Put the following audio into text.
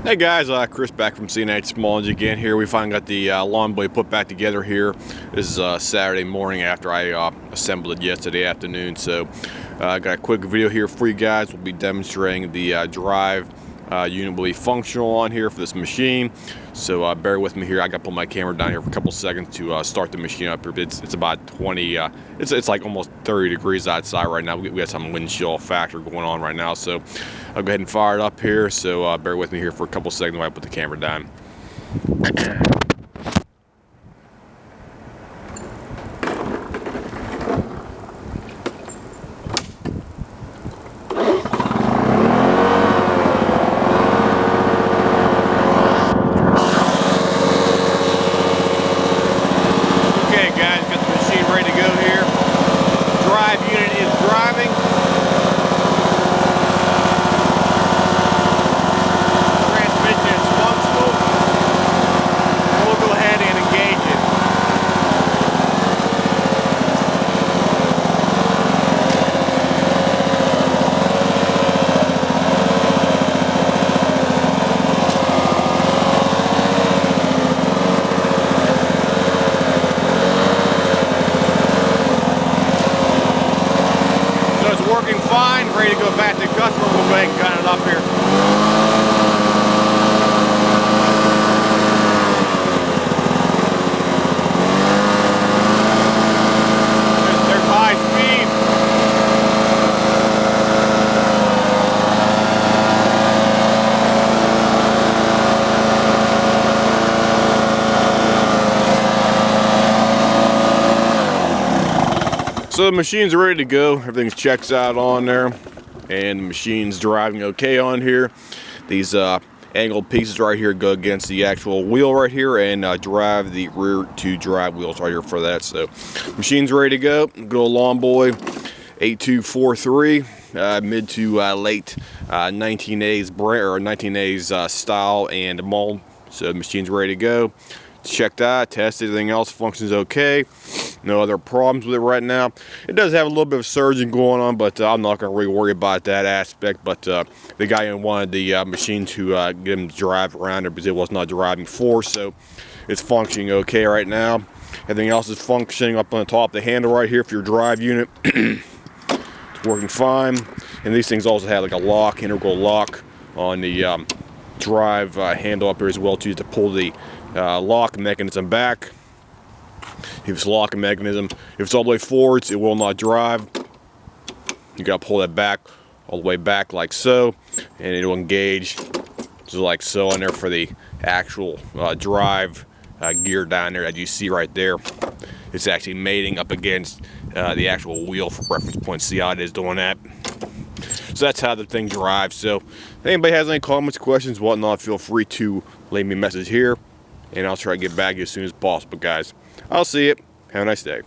Hey guys, Chris back from CNH Small again here. We finally got the lawnboy put back together here. This is Saturday morning after I assembled it yesterday afternoon. So I got a quick video here for you guys. We'll be demonstrating the drive unit will be functional on here for this machine. So bear with me here. I got to put my camera down here for a couple seconds to start the machine up here. It's about 20, it's like almost 30 degrees outside right now. We got some wind chill factor going on right now. So I'll go ahead and fire it up here. So bear with me here for a couple seconds while I put the camera down. Ready to go here. Drive unit is driving. Transmission is functional. We'll go ahead and engage it. Working fine, ready to go back to the customer. We'll go ahead and gun it up here. There's high speed. So the machine's ready to go. Everything's checks out on there, and the machine's driving okay on here. These angled pieces right here go against the actual wheel right here and drive the rear two drive wheels right here for that. So machine's ready to go. Good old lawnboy 8243, mid to late 1980s brand or 1980s style and mold. So the machine's ready to go. Check that, test everything else, functions okay. No other problems with it right now. It does have a little bit of surging going on, but I'm not going to really worry about that aspect. But the guy wanted the machine to get him to drive around it because it was not driving before, so it's functioning okay right now. Everything else is functioning up on the top of the handle right here for your drive unit. It's working fine. And these things also have like a lock, integral lock on the drive handle up here as well too, to pull the lock mechanism back. If it's locking mechanism, if it's all the way forwards, it will not drive. You gotta pull that back all the way back like so, and it will engage just like so on there for the actual drive gear down there that you see right there. It's actually mating up against the actual wheel for reference point. See how it is doing that? So that's how the thing drives. So if anybody has any comments, questions, whatnot, feel free to leave me a message here, and I'll try to get back to you as soon as possible, guys. I'll see you. Have a nice day.